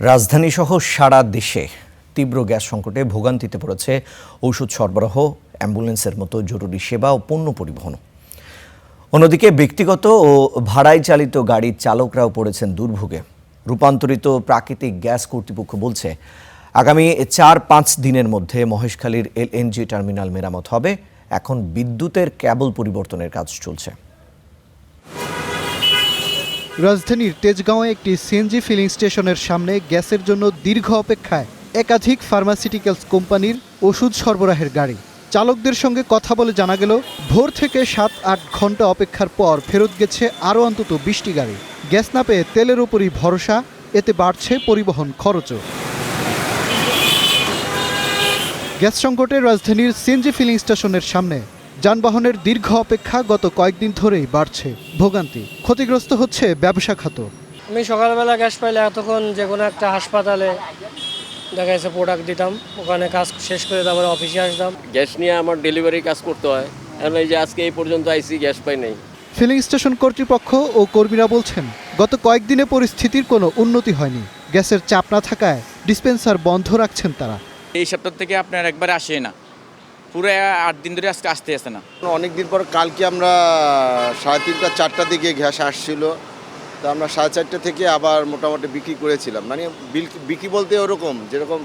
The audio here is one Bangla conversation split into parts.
রাজধানীসহ সারা দেশে তীব্র গ্যাস সংকটে ভোগান্তিতে পড়েছে ঔষধ সরবরাহ, অ্যাম্বুলেন্সের মতো জরুরি সেবা ও পণ্য পরিবহন। অন্যদিকে ব্যক্তিগত ও ভাড়ায় চালিত গাড়ির চালকরাও পড়েছেন দুর্ভোগে। রূপান্তরিত প্রাকৃতিক গ্যাস কর্তৃপক্ষ বলছে, আগামী ৪-৫ দিনের মধ্যে মহেশখালীর এলএনজি টার্মিনাল মেরামত হবে। এখন বিদ্যুতের কেবল পরিবর্তনের কাজ চলছে। রাজধানীর তেজগাঁওয়ে একটি সিএনজি ফিলিং স্টেশনের সামনে গ্যাসের জন্য দীর্ঘ অপেক্ষায় একাধিক ফার্মাসিউটিক্যালস কোম্পানির ওষুধ সরবরাহের গাড়ি। চালকদের সঙ্গে কথা বলে জানা গেল, ভোর থেকে ৭-৮ ঘন্টা অপেক্ষার পর ফেরত গেছে আরও অন্তত ২০টি গাড়ি। গ্যাস না পেয়ে তেলের ওপরই ভরসা, এতে বাড়ছে পরিবহন খরচও। গ্যাস সংকটে রাজধানীর সিএনজি ফিলিং স্টেশনের সামনে যানবাহনের দীর্ঘ অপেক্ষা গত কয়েকদিন ধরেই বাড়ছে ভোগান্তি। ক্ষতিগ্রস্ত হচ্ছে ব্যবসা খাত। আমি সকালবেলা গ্যাস পাইলে এতক্ষণ যে কোনো একটা হাসপাতালে দেখা যাচ্ছে প্রোডাক্ট দিতাম, ওখানে কাজ শেষ করে তারপরে অফিসে আসতাম। গ্যাস নিয়ে আমার ডেলিভারি কাজ করতে হয়, এখন এই যে আজকে এই পর্যন্ত আইসি, গ্যাস পাই নাই। ফিলিং স্টেশন কর্তৃপক্ষ ও কর্মীরা বলছেন, গত কয়েকদিনে পরিস্থিতির কোনো উন্নতি হয়নি। গ্যাসের চাপ না থাকায় ডিসপেন্সার বন্ধ রাখছেন তারা। এই সপ্তাহ থেকে আপনার একবারে আসে না, পুরো ৮ দিন ধরে আজকে আসতে না। অনেক দিন পর কালকে আমরা 3:30-4টার দিকে গ্যাস আসছিল, তো আমরা 4:30 থেকে আবার মোটামুটি বিক্রি করেছিলাম। মানে বিক্রি বলতে ওরকম যেরকম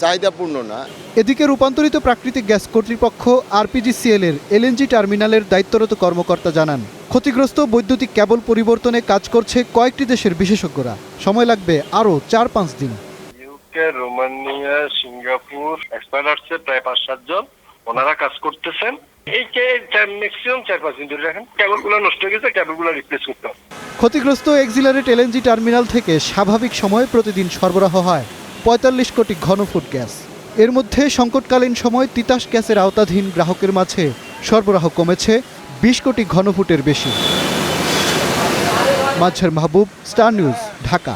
চাহিদাপূর্ণ না। এদিকে রূপান্তরিত প্রাকৃতিক গ্যাস কর্তৃপক্ষ আরপিজিসিএল এর এলএনজি টার্মিনালের দায়িত্বরত কর্মকর্তা জানান, ক্ষতিগ্রস্ত বৈদ্যুতিক কেবল পরিবর্তনে কাজ করছে কয়েকটি দেশের বিশেষজ্ঞরা। সময় লাগবে আরও 4-5 দিন। ইউকে, রোমানিয়া, সিঙ্গাপুর এক্সপার্ট আসছে প্রায় 5-7 জন, ওনারা কাজ করতেছেন। এই ম্যাক্সিমাম 4-5 দিন ধরে রাখেন। কেবলগুলো নষ্ট হয়ে গেছে, কেবলগুলো রিপ্লেস করতে হবে। ক্ষতিগ্রস্ত এক্সিলারেট এলএনজি টার্মিনাল থেকে স্বাভাবিক সময়ে প্রতিদিন সরবরাহ হয় ৪৫ কোটি ঘনফুট গ্যাস। এর মধ্যে সংকটকালীন সময় তিতাস গ্যাসের আওতাধীন গ্রাহকের মাঝে সরবরাহ কমেছে ২০ কোটি ঘনফুটের বেশি। মাজহার মাহবুব, স্টার নিউজ, ঢাকা।